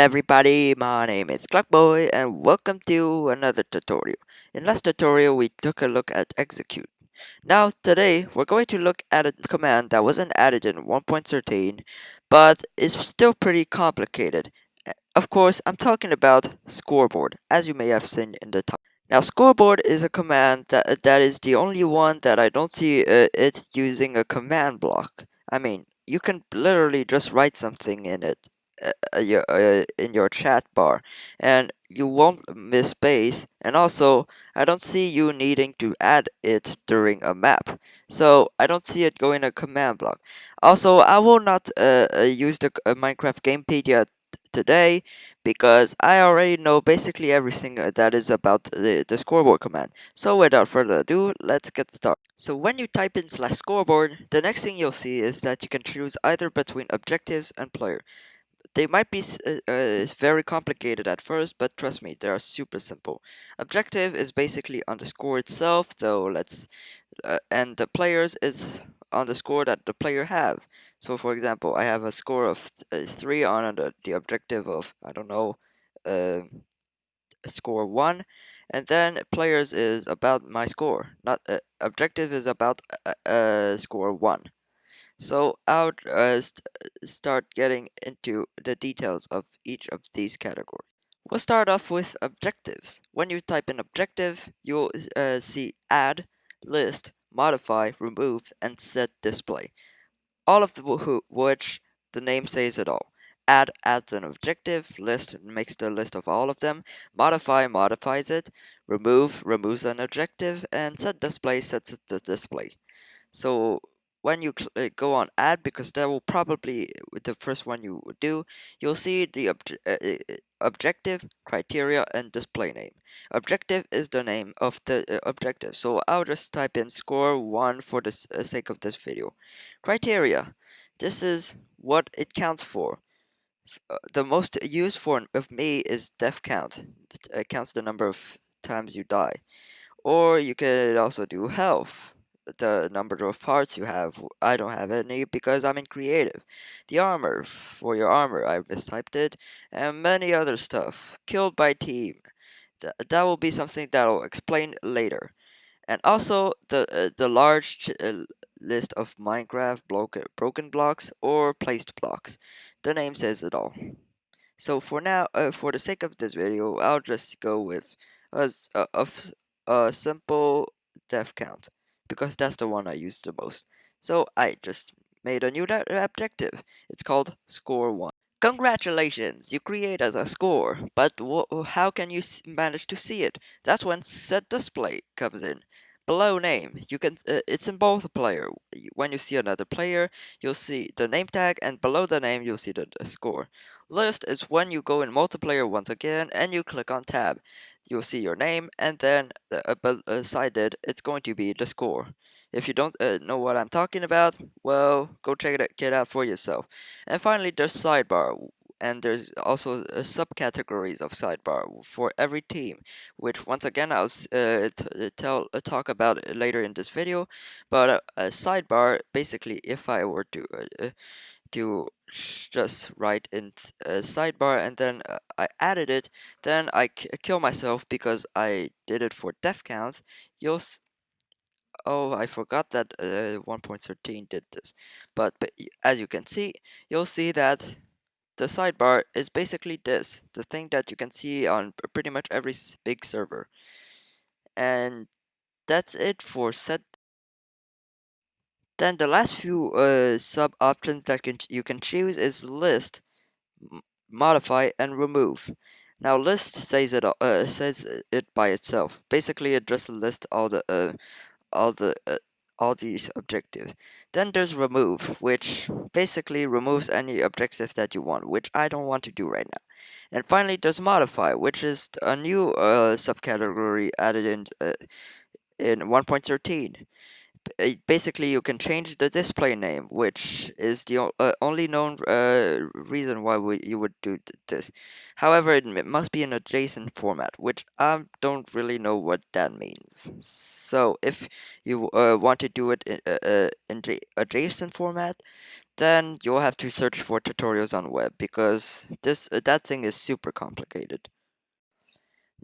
everybody, my name is Clockboy and welcome to another tutorial. In last tutorial we took a look at execute. Now today we're going to look at a command that wasn't added in 1.13 but is still pretty complicated. Of course I'm talking about scoreboard, as you may have seen in the title. Now scoreboard is a command that is the only one that I don't see it using a command block. I mean, you can literally just write something in it in your chat bar and you won't miss space, and also I don't see you needing to add it during a map, so I don't see it going a command block. Also, I will not use the Minecraft Gamepedia today because I already know basically everything that is about the scoreboard command. So without further ado, let's get started. So when you type in /scoreboard, the next thing you'll see is that you can choose either between objectives and player. They might be very complicated at first, but trust me, they are super simple. Objective is basically on the score itself, though and the players is on the score that the player have. So for example, I have a score of 3 on the objective of, I don't know, uh, score 1, and then players is about my score. Not objective is about score 1. So I'll start getting into the details of each of these categories. We'll start off with objectives. When you type in objective, you'll see add, list, modify, remove, and set display. All of which the name says it all. Add adds an objective, list makes the list of all of them, modify modifies it, remove removes an objective, and set display sets the display. So when you go on add, because that will probably the first one you would do, you'll see the objective, criteria, and display name. Objective is the name of the objective, so I'll just type in score 1 for the sake of this video. Criteria, this is what it counts for. The most used form of me is death count. It counts the number of times you die. Or you could also do health, the number of hearts you have. I don't have any because I'm in creative. The armor, for your armor, I mistyped it, and many other stuff. Killed by team. That will be something that I'll explain later. And also the large list of Minecraft broken blocks or placed blocks. The name says it all. So for now, for the sake of this video, I'll just go with a simple death count because that's the one I use the most. So I just made a new objective. It's called score 1. Congratulations, you created a score, but how can you manage to see it? That's when set display comes in. Below name, you can it's in both player. When you see another player, you'll see the name tag, and below the name you'll see the score. List is when you go in multiplayer once again and you click on tab. You'll see your name, and then beside it, it's going to be the score. If you don't know what I'm talking about, well, go check it out for yourself. And finally, there's sidebar, and there's also subcategories of sidebar for every team, which once again I'll talk about it later in this video. But a sidebar, basically, if I were to just write in sidebar and then I added it, then I kill myself because I did it for death counts. Oh, I forgot that 1.13 did this. But as you can see, you'll see that the sidebar is basically this, the thing that you can see on pretty much every big server. And that's it for set. Then the last few sub options that you can choose is list, modify, and remove. Now list says it by itself. Basically, it just lists all the all these objectives. Then there's remove, which basically removes any objective that you want, which I don't want to do right now. And finally, there's modify, which is a new subcategory added in 1.13. basically you can change the display name, which is the only known reason why you would do this. However, it must be an adjacent format, which I don't really know what that means. So if you want to do it in the adjacent format, then you'll have to search for tutorials on web because this that thing is super complicated.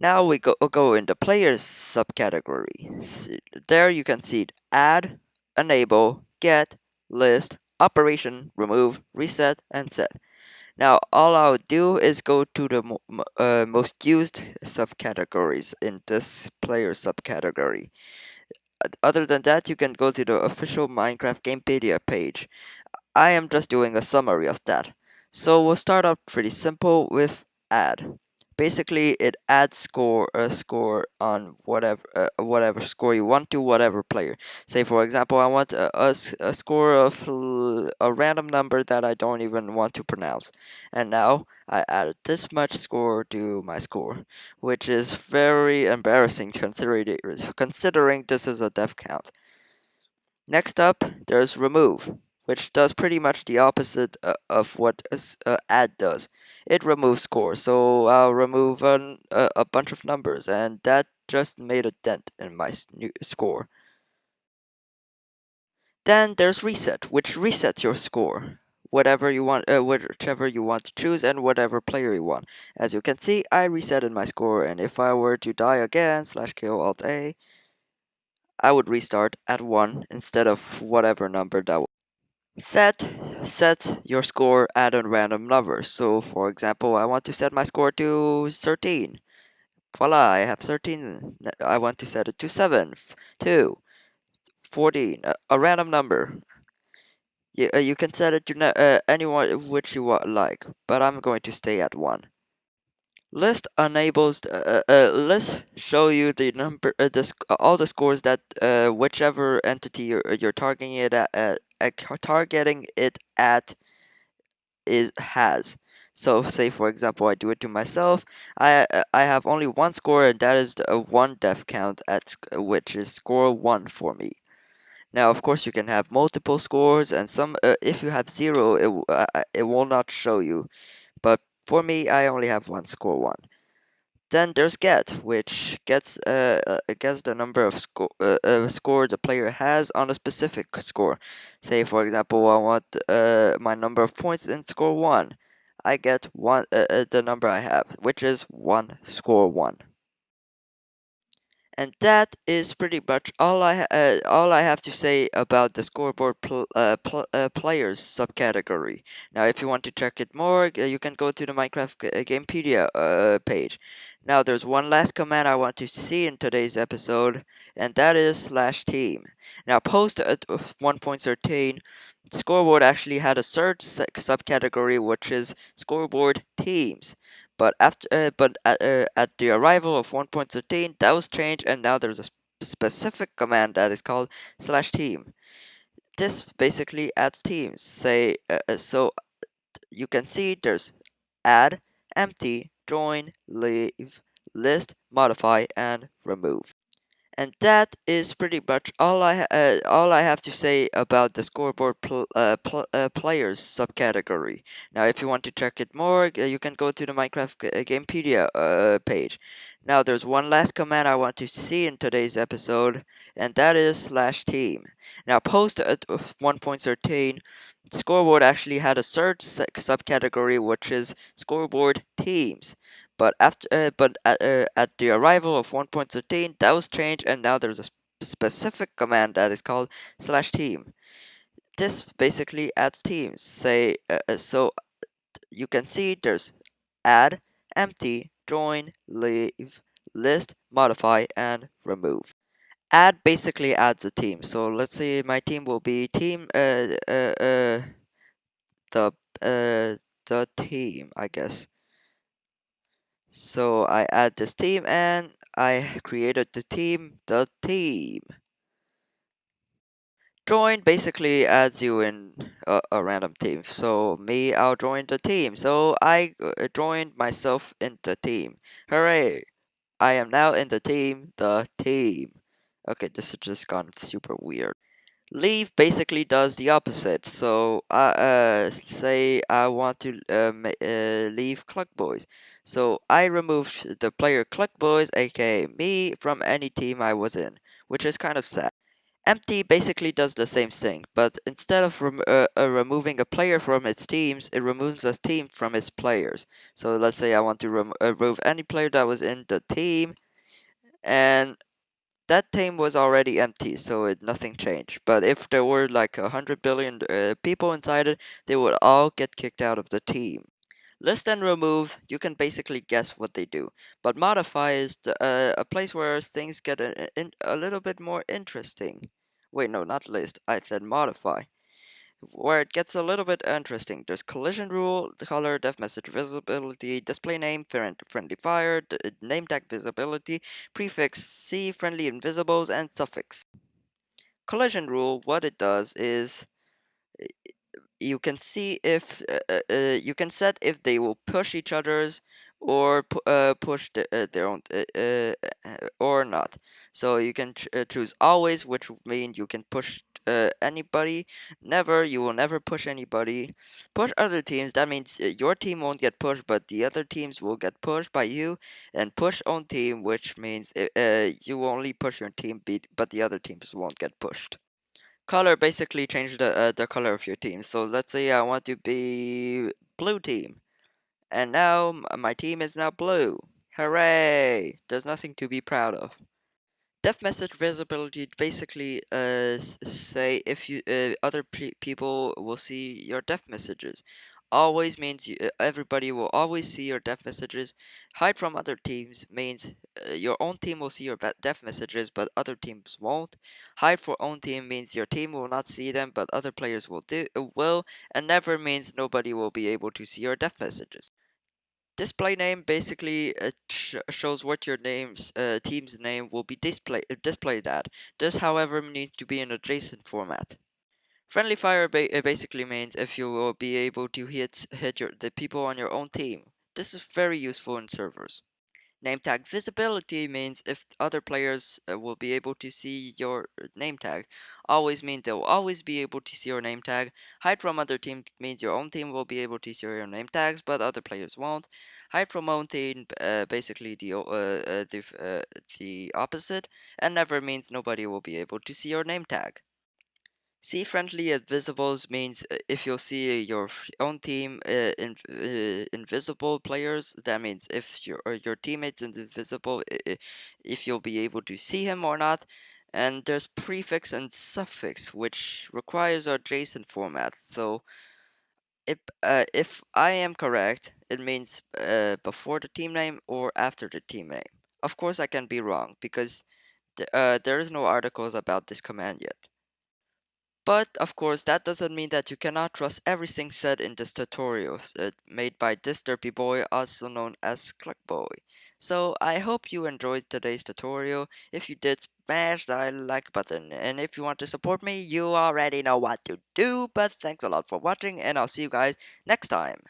Now we go into players subcategory. There you can see add, enable, get, list, operation, remove, reset, and set. Now all I'll do is go to the most used subcategories in this player subcategory. Other than that, you can go to the official Minecraft Gamepedia page. I am just doing a summary of that. So we'll start out pretty simple with add. Basically, it adds a score on whatever score you want to whatever player. Say for example, I want a score of a random number that I don't even want to pronounce, and now I added this much score to my score, which is very embarrassing considering this is a dev count. Next up, there's remove, which does pretty much the opposite of what add does. It removes scores, so I'll remove a bunch of numbers, and that just made a dent in my new score. Then there's reset, which resets your score, whatever you want, whichever you want to choose, and whatever player you want. As you can see, I resetted my score, and if I were to die again, /kill alt A, I would restart at 1 instead of whatever number that was. Set your score at a random number. So for example, I want to set my score to 13. Voila, I have 13. I want to set it to 7, 2, 14, a random number. You can set it to anyone which you like, but I'm going to stay at 1. List enables list show you the number all the scores that whichever entity you're targeting it targeting it at is has. So say for example I do it to myself, I have only one score, and that is the one death count which is score 1 for me. Now of course you can have multiple scores, and some if you have 0 it will not show you, but for me I only have one score 1. Then there's get, which gets the number of score the player has on a specific score. Say for example, I want my number of points in score 1. I get the number I have, which is score 1. And that is pretty much all I have to say about the scoreboard players subcategory. Now, if you want to check it more, you can go to the Minecraft Gamepedia page. Now, there's one last command I want to see in today's episode, and that is /team. Now, post at 1.13, scoreboard actually had a third subcategory, which is scoreboard teams. But at the arrival of 1.13, that was changed, and now there's a specific command that is called /team. This basically adds teams. So you can see there's add, empty, join, leave, list, modify, and remove. And that is pretty much all I have to say about the scoreboard players subcategory. Now, if you want to check it more, you can go to the Minecraft Gamepedia page. Now, there's one last command I want to see in today's episode, and that is /team. Now, post at 1.13, scoreboard actually had a third subcategory, which is scoreboard teams. But at the arrival of 1.13, that was changed, and now there's a specific command that is called /team. This basically adds teams. So you can see there's add, empty, join, leave, list, modify, and remove. Add basically adds a team. So let's say my team will be team the the team, I guess. So I add this team, and I created the team. Join basically adds you in a random team. So me, I'll join the team. So I joined myself in the team. Hooray! I am now in the team. Okay, this has just gone super weird. Leave basically does the opposite. So, say I want to leave Cluck Boys. So I removed the player Cluck Boys, aka me, from any team I was in, which is kind of sad. Empty basically does the same thing, but instead of removing a player from its teams, it removes a team from its players. So let's say I want to remove any player that was in the team, and that team was already empty, so nothing changed. But if there were like 100 billion people inside it, they would all get kicked out of the team. List and remove, you can basically guess what they do. But modify is a place where things get a little bit more interesting. Wait, no, not list. I said modify. Where it gets a little bit interesting. There's collision rule, the color, def message visibility, display name, friendly fire, name tag visibility, prefix C, friendly invisibles, and suffix. Collision rule, what it does is you can see if you can set if they will push each other's or push their own or not. So you can choose always, which means you can push anybody. Never, you will never push anybody. Push other teams. That means your team won't get pushed, but the other teams will get pushed by you. And push own team, which means you will only push your team, but the other teams won't get pushed. Color basically change the color of your team. So let's say I want to be blue team, and now my team is now blue. Hooray! There's nothing to be proud of. Def message visibility basically say if you other people will see your def messages. Always means everybody will always see your def messages. Hide from other teams means your own team will see your def messages, but other teams won't. Hide for own team means your team will not see them, but other players will. And never means nobody will be able to see your def messages. Display name basically shows what your team's name will be displayed at. This, however, needs to be in a JSON format. Friendly fire basically means if you will be able to hit the people on your own team. This is very useful in servers. Name tag visibility means if other players will be able to see your name tag. Always means they'll always be able to see your name tag. Hide from other team means your own team will be able to see your name tags, but other players won't. Hide from own team, basically the opposite, and never means nobody will be able to see your name tag. See friendly invisibles means if you'll see your own team invisible players, that means if your teammates is invisible, if you'll be able to see him or not. And there's prefix and suffix, which requires a JSON format. So if I am correct, it means before the team name or after the team name. Of course, I can be wrong because there is no articles about this command yet. But of course, that doesn't mean that you cannot trust everything said in this tutorial made by this derpy boy, also known as Cluckboy. So I hope you enjoyed today's tutorial. If you did, smash that like button. And if you want to support me, you already know what to do. But thanks a lot for watching, and I'll see you guys next time.